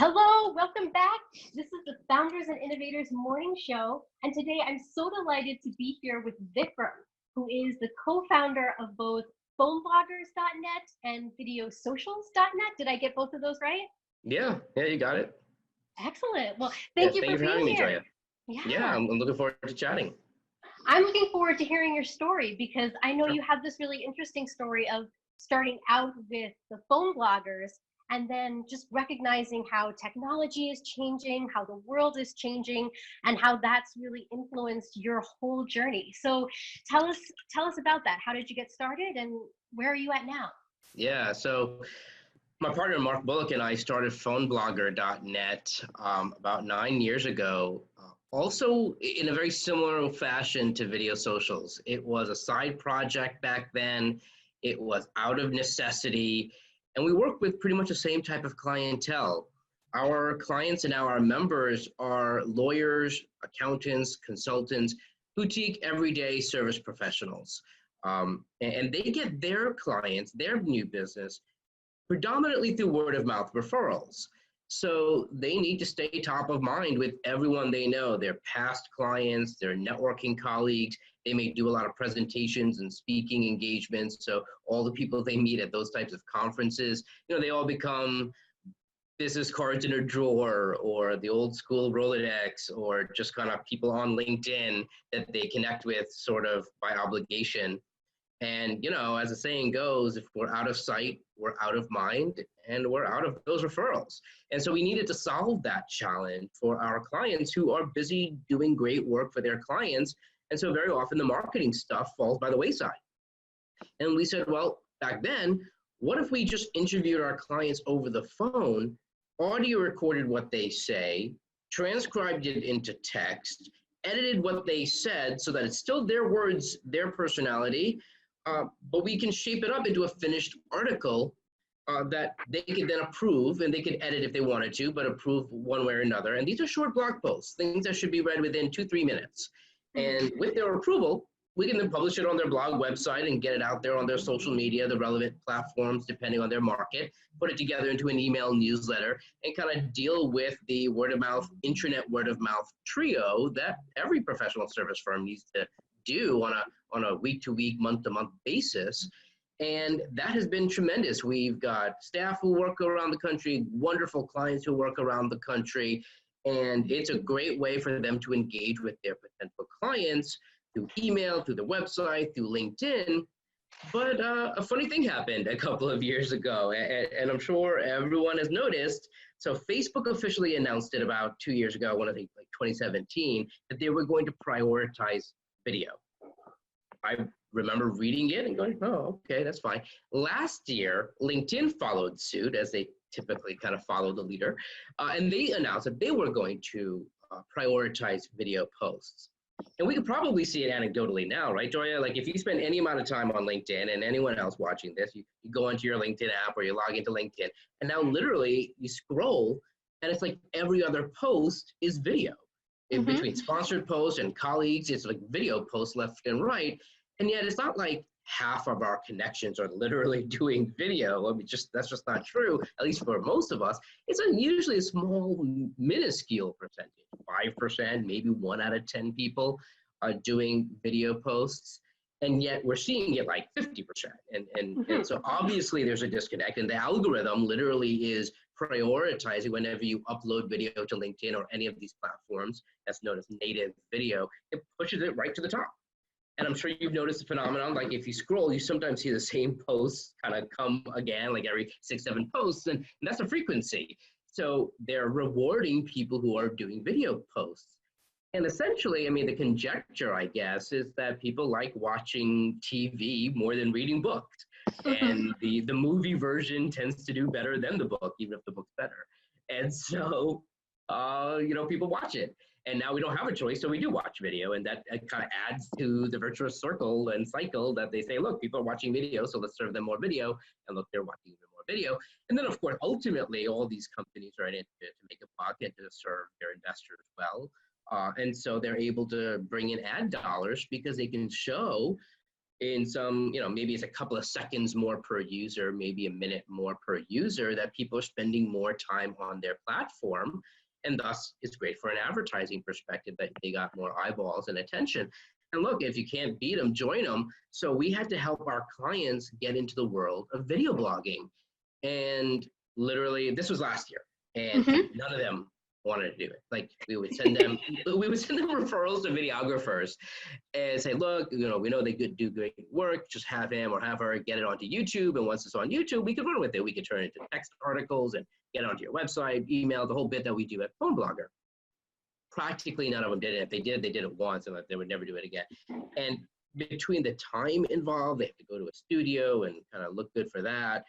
Hello, welcome back. This is the Founders and Innovators morning show. And today I'm so delighted to be here with Vikram, who is the co-founder of both phonebloggers.net and Videosocials.net. Did I get both of those right? Yeah, you got it. Excellent. Well, thank you for having being me, here. Joia. Yeah, I'm looking forward to chatting. I'm looking forward to hearing your story because I know you have this really interesting story of starting out with the phone bloggers and then just recognizing how technology is changing, how the world is changing, and how that's really influenced your whole journey. So tell us about that. How did you get started and where are you at now? Yeah, so my partner Mark Bullock and I started phonebloggers.net about 9 years ago. Also in a very similar fashion to Videosocials. It was a side project back then. It was out of necessity. And we work with pretty much the same type of clientele. Our clients and now our members are lawyers, accountants, consultants, boutique everyday service professionals. And they get their clients, their new business, predominantly through word of mouth referrals. So they need to stay top of mind with everyone they know, their past clients, their networking colleagues. They may do a lot of presentations and speaking engagements. So all the people they meet at those types of conferences, they all become business cards in a drawer or the old school Rolodex or just kind of people on LinkedIn that they connect with sort of by obligation. And, as the saying goes, if we're out of sight, we're out of mind, and we're out of those referrals. And so we needed to solve that challenge for our clients who are busy doing great work for their clients. And so very often the marketing stuff falls by the wayside. And we said, well, back then, what if we just interviewed our clients over the phone, audio recorded what they say, transcribed it into text, edited what they said so that it's still their words, their personality, but we can shape it up into a finished article that they could then approve, and they could edit if they wanted to, but approve one way or another. And these are short blog posts, things that should be read within 2-3 minutes. And with their approval, we can then publish it on their blog website and get it out there on their social media, the relevant platforms, depending on their market, put it together into an email newsletter, and kind of deal with the word of mouth, intranet word of mouth trio that every professional service firm needs to do on a week-to-week, month-to-month basis. And that has been tremendous. We've got staff who work around the country, wonderful clients who work around the country, and it's a great way for them to engage with their potential clients through email, through the website, through LinkedIn. But a funny thing happened a couple of years ago, and I'm sure everyone has noticed. So Facebook officially announced it about 2 years ago, I think like 2017, that they were going to prioritize video. I remember reading it and going, oh, okay, that's fine. Last year, LinkedIn followed suit, as they typically kind of follow the leader, and they announced that they were going to prioritize video posts. And we could probably see it anecdotally now, right, Joia? Like if you spend any amount of time on LinkedIn, and anyone else watching this, you go into your LinkedIn app or you log into LinkedIn, and now literally you scroll, and it's like every other post is video. In between sponsored posts and colleagues, it's like video posts left and right. And yet it's not like half of our connections are literally doing video. I mean, that's just not true, at least for most of us. It's usually a small, minuscule percentage, 5%, maybe 1 out of 10 people are doing video posts. And yet we're seeing it like 50%. And so obviously there's a disconnect, and the algorithm literally is prioritizing whenever you upload video to LinkedIn or any of these platforms that's known as native video, it pushes it right to the top. And I'm sure you've noticed the phenomenon, like if you scroll, you sometimes see the same posts kind of come again, like every 6-7 posts, and that's a frequency. So they're rewarding people who are doing video posts. And essentially, I mean, the conjecture, I guess, is that people like watching TV more than reading books. And the movie version tends to do better than the book, even if the book's better. And so, people watch it. And now we don't have a choice, so we do watch video. And that kind of adds to the virtuous circle and cycle that they say, look, people are watching video, so let's serve them more video. And look, they're watching even more video. And then, of course, ultimately, all these companies are in it to make a buck and to serve their investors well. And so they're able to bring in ad dollars because they can show In some, maybe it's a couple of seconds more per user, maybe a minute more per user, that people are spending more time on their platform. And thus, it's great for an advertising perspective that they got more eyeballs and attention. And look, if you can't beat them, join them. So we had to help our clients get into the world of video blogging. And literally, this was last year, and none of them wanted to do it. Like we would send them referrals to videographers and say, look, we know they could do great work. Just have him or have her get it onto YouTube. And once it's on YouTube, we could run with it. We could turn it into text articles and get it onto your website, email, the whole bit that we do at Phone Blogger. Practically none of them did it. If they did it once, and they would never do it again. And between the time involved, they have to go to a studio and kind of look good for that,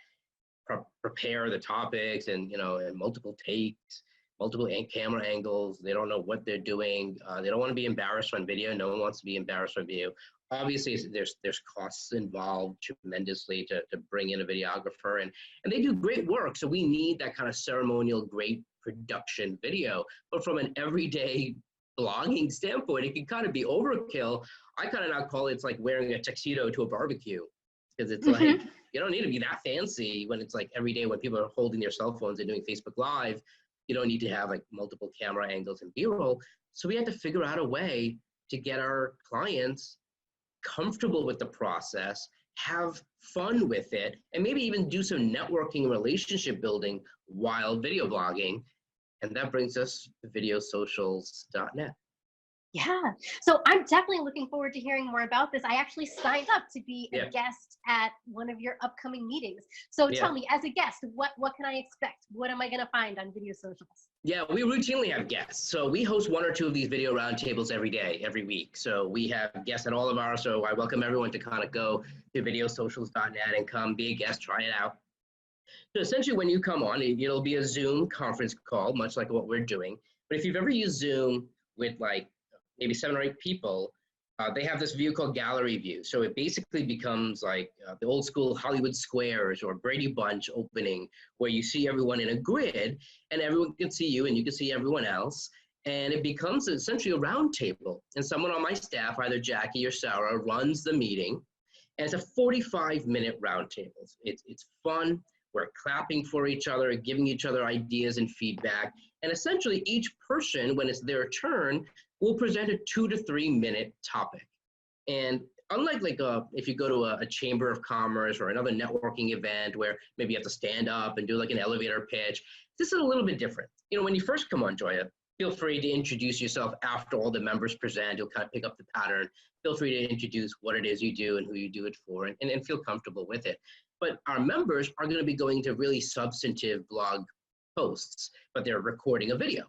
prepare the topics, and and multiple takes, multiple camera angles. They don't know what they're doing. They don't want to be embarrassed on video. No one wants to be embarrassed on video. Obviously, there's costs involved tremendously to bring in a videographer, and they do great work. So we need that kind of ceremonial, great production video. But from an everyday blogging standpoint, it can kind of be overkill. I kind of now call it's like wearing a tuxedo to a barbecue, because it's like, you don't need to be that fancy when it's like every day when people are holding their cell phones and doing Facebook Live. You don't need to have like multiple camera angles and B-roll. So we had to figure out a way to get our clients comfortable with the process, have fun with it, and maybe even do some networking, relationship building while video blogging. And that brings us to Videosocials.net. Yeah. So I'm definitely looking forward to hearing more about this. I actually signed up to be a guest at one of your upcoming meetings. So tell me, as a guest, what can I expect? What am I going to find on Videosocials? Yeah, we routinely have guests. So we host one or two of these video roundtables every day, every week. So we have guests at all of ours. So I welcome everyone to kind of go to Videosocials.net and come be a guest, try it out. So essentially when you come on, it'll be a Zoom conference call, much like what we're doing. But if you've ever used Zoom with like maybe 7 or 8 people, they have this view called gallery view. So it basically becomes like the old school Hollywood Squares or Brady Bunch opening, where you see everyone in a grid and everyone can see you and you can see everyone else. And it becomes essentially a round table. And someone on my staff, either Jackie or Sarah, runs the meeting. And it's a 45-minute round table. It's fun. We're clapping for each other, giving each other ideas and feedback. And essentially each person, when it's their turn, will present a 2 to 3 minute topic. And unlike if you go to a chamber of commerce or another networking event where maybe you have to stand up and do like an elevator pitch, this is a little bit different. When you first come on, Joia, feel free to introduce yourself after all the members present. You'll kind of pick up the pattern. Feel free to introduce what it is you do and who you do it for, and feel comfortable with it. But our members are going to be going to really substantive blog posts, but they're recording a video.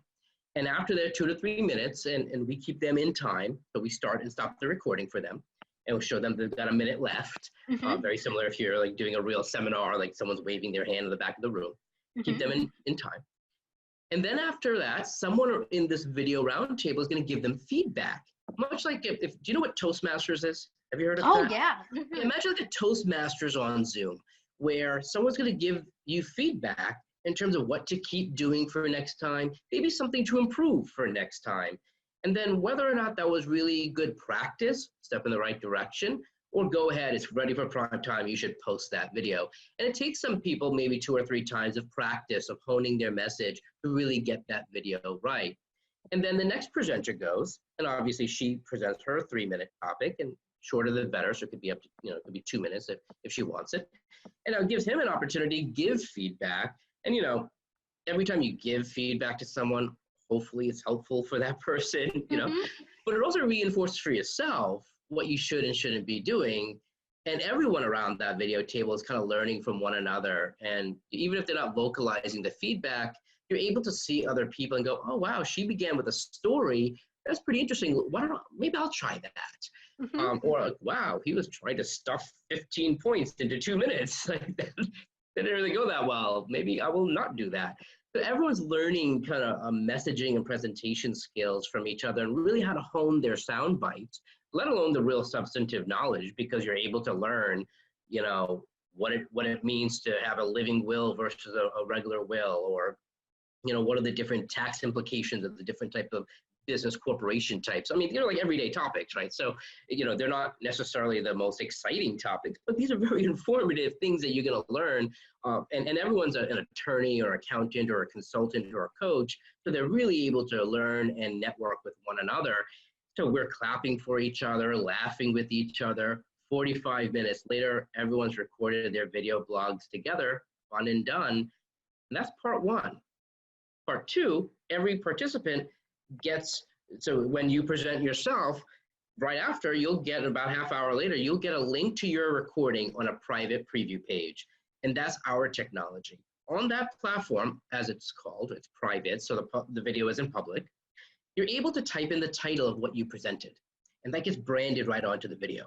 And after their 2 to 3 minutes, and we keep them in time, so we start and stop the recording for them, and we'll show them they've got a minute left. Very similar if you're like doing a real seminar, like someone's waving their hand in the back of the room. Keep them in time. And then after that, someone in this video roundtable is going to give them feedback. Much like do you know what Toastmasters is? Have you heard of that? Oh, yeah. Imagine like a Toastmasters on Zoom, where someone's going to give you feedback in terms of what to keep doing for next time, maybe something to improve for next time. And then whether or not that was really good practice, step in the right direction, or go ahead, it's ready for prime time, you should post that video. And it takes some people maybe 2 or 3 times of practice of honing their message to really get that video right. And then the next presenter goes, and obviously she presents her 3-minute topic, and shorter the better, so it could be up to, it could be 2 minutes if she wants it. And it gives him an opportunity to give feedback. And every time you give feedback to someone, hopefully it's helpful for that person, but it also reinforces for yourself what you should and shouldn't be doing. And everyone around that video table is kind of learning from one another. And even if they're not vocalizing the feedback, you're able to see other people and go, oh, wow, she began with a story. That's pretty interesting. Maybe I'll try that. Or like, wow, he was trying to stuff 15 points into 2 minutes. Like that didn't really go that well. Maybe I will not do that. So everyone's learning kind of messaging and presentation skills from each other and really how to hone their sound bites, let alone the real substantive knowledge, because you're able to learn, what it means to have a living will versus a regular will, or, what are the different tax implications of the different type of business corporation types. I mean, they're like everyday topics, right? So, they're not necessarily the most exciting topics, but these are very informative things that you're going to learn. And everyone's an attorney or accountant or a consultant or a coach. So they're really able to learn and network with one another. So we're clapping for each other, laughing with each other. 45 minutes later, everyone's recorded their video blogs together, fun and done. And that's part one. Part two, every participant gets, so when you present yourself, right after, you'll get about half hour later, you'll get a link to your recording on a private preview page. And that's our technology. On that platform, as it's called, it's private, so the video isn't public, you're able to type in the title of what you presented. And that gets branded right onto the video.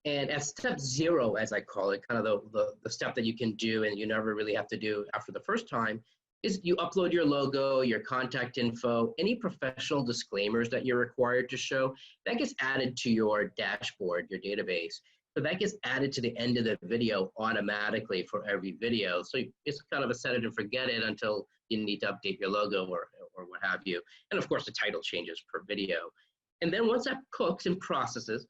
And at step 0, as I call it, kind of the step that you can do and you never really have to do after the first time, is you upload your logo, your contact info, any professional disclaimers that you're required to show, that gets added to your dashboard, your database. So that gets added to the end of the video automatically for every video. So it's kind of a set it and forget it until you need to update your logo or what have you. And of course, the title changes per video. And then once that cooks and processes,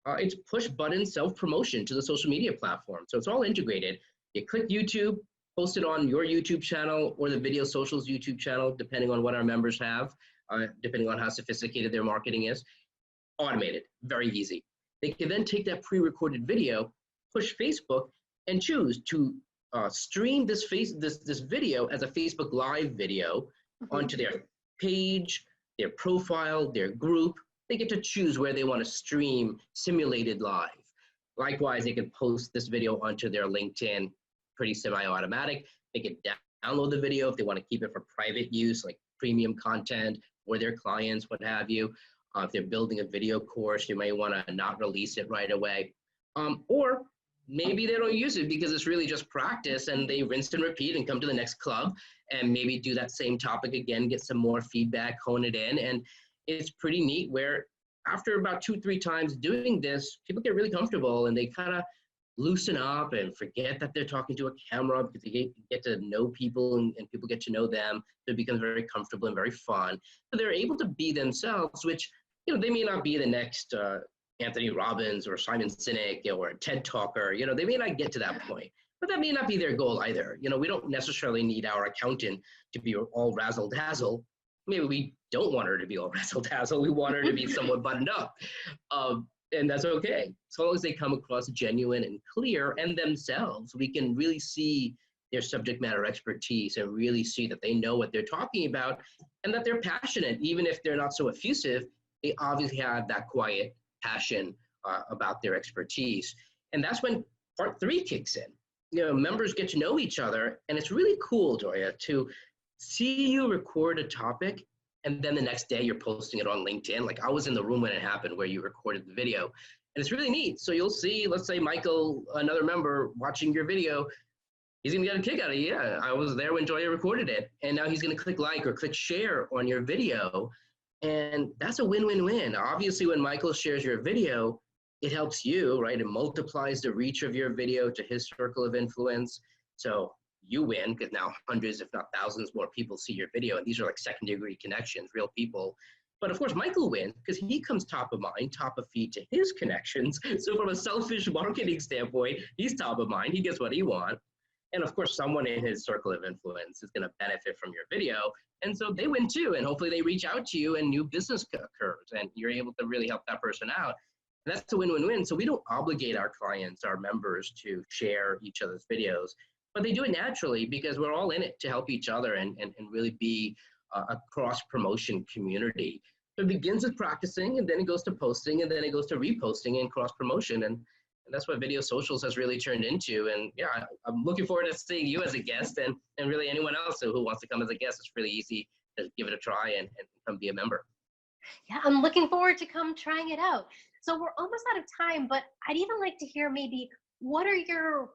it's push button self-promotion to the social media platform. So it's all integrated. You click YouTube, post it on your YouTube channel or the Videosocials YouTube channel, depending on what our members have, depending on how sophisticated their marketing is. Automated, very easy. They can then take that pre-recorded video, push Facebook, and choose to stream this video as a Facebook Live video onto their page, their profile, their group. They get to choose where they want to stream simulated live. Likewise, they can post this video onto their LinkedIn, pretty semi-automatic. They can download the video if they want to keep it for private use, like premium content or their clients, what have you. If they're building a video course, you may want to not release it right away. Or maybe they don't use it because it's really just practice and they rinse and repeat and come to the next club and maybe do that same topic again, get some more feedback, hone it in. And it's pretty neat where after about 2-3 times doing this, people get really comfortable and they kind of loosen up and forget that they're talking to a camera because they get to know people and people get to know them. So it becomes very comfortable and very fun. So they're able to be themselves, which, they may not be the next Anthony Robbins or Simon Sinek or a TED Talker. They may not get to that point, but that may not be their goal either. We don't necessarily need our accountant to be all razzle-dazzle. Maybe we don't want her to be all razzle-dazzle. We want her to be somewhat buttoned up. And that's okay. As long as they come across genuine and clear and themselves, we can really see their subject matter expertise and really see that they know what they're talking about and that they're passionate. Even if they're not so effusive, they obviously have that quiet passion about their expertise. And that's when part 3 kicks in. Members get to know each other, and it's really cool, Joia, to see you record a topic and then the next day you're posting it on LinkedIn. Like I was in the room when it happened where you recorded the video, and it's really neat. So you'll see, let's say Michael, another member watching your video, he's gonna get a kick out of it. Yeah, I was there when Joia recorded it. And now he's gonna click like or click share on your video. And that's a win-win-win. Obviously, when Michael shares your video, it helps you, right? It multiplies the reach of your video to his circle of influence. So you win because now hundreds, if not thousands more people see your video. And these are like second-degree connections, real people. But of course, Michael wins because he comes top of mind, top of feed to his connections. So from a selfish marketing standpoint, he's top of mind. He gets what he wants. And of course, someone in his circle of influence is going to benefit from your video. And so they win too. And hopefully they reach out to you and new business occurs and you're able to really help that person out. And that's a win-win-win. So we don't obligate our clients, our members, to share each other's videos, but they do it naturally because we're all in it to help each other and really be a cross-promotion community. So it begins with practicing, and then it goes to posting, and then it goes to reposting and cross-promotion. And that's what Videosocials has really turned into. And yeah, I'm looking forward to seeing you as a guest and really anyone else who wants to come as a guest. It's really easy to give it a try and come be a member. Yeah, I'm looking forward to come trying it out. So we're almost out of time, but I'd even like to hear maybe what are your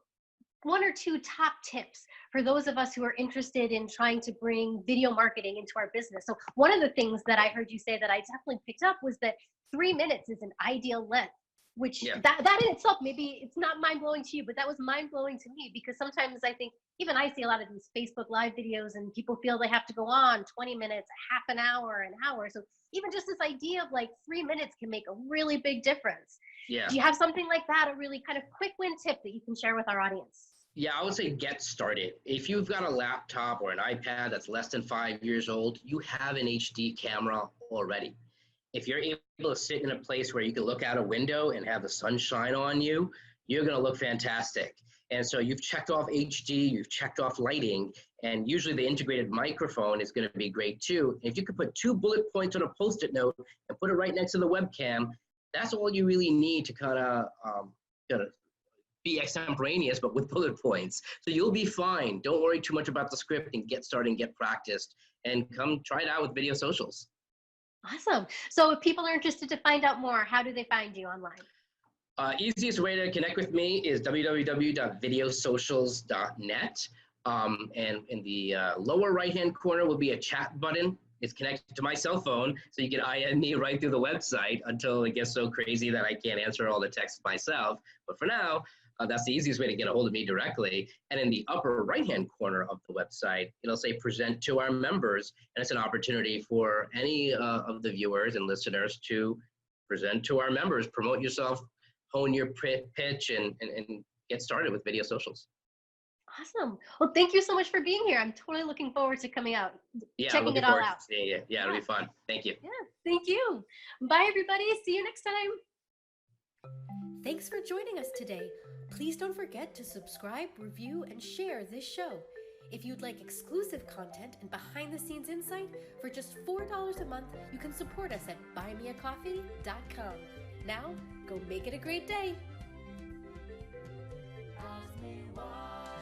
1 or 2 top tips for those of us who are interested in trying to bring video marketing into our business. So one of the things that I heard you say that I definitely picked up was that 3 minutes is an ideal length. which Yeah. that in itself, maybe it's not mind-blowing to you, but that was mind-blowing to me, because sometimes I think, even I see a lot of these Facebook Live videos and people feel they have to go on 20 minutes, half an hour, an hour. So even just this idea of like 3 minutes can make a really big difference. Yeah. Do you have something like that, a really kind of quick win tip that you can share with our audience? Yeah, I would say get started. If you've got a laptop or an iPad that's less than 5 years old, you have an HD camera already. If you're able to sit in a place where you can look out a window and have the sunshine on you, you're going to look fantastic. And so you've checked off HD, you've checked off lighting, and usually the integrated microphone is going to be great too. If you could put 2 bullet points on a Post-it note and put it right next to the webcam, that's all you really need to kind of be extemporaneous, but with bullet points. So you'll be fine. Don't worry too much about the script, and get started and get practiced, and come try it out with Videosocials. Awesome. So if people are interested to find out more, how do they find you online? Easiest way to connect with me is www.videosocials.net. And in the lower right-hand corner will be a chat button. It's connected to my cell phone, so you can IM me right through the website until it gets so crazy that I can't answer all the texts myself. But for now, that's the easiest way to get a hold of me directly. And in the upper right-hand corner of the website, it'll say present to our members. And it's an opportunity for any of the viewers and listeners to present to our members, promote yourself, hone your pitch, and get started with Videosocials. Awesome. Well, thank you so much for being here. I'm totally looking forward to coming out, checking it all out. Yeah, it'll be fun. Thank you. Yeah, thank you. Bye, everybody. See you next time. Thanks for joining us today. Please don't forget to subscribe, review, and share this show. If you'd like exclusive content and behind-the-scenes insight, for just $4 a month, you can support us at buymeacoffee.com. Now, go make it a great day. Ask me why.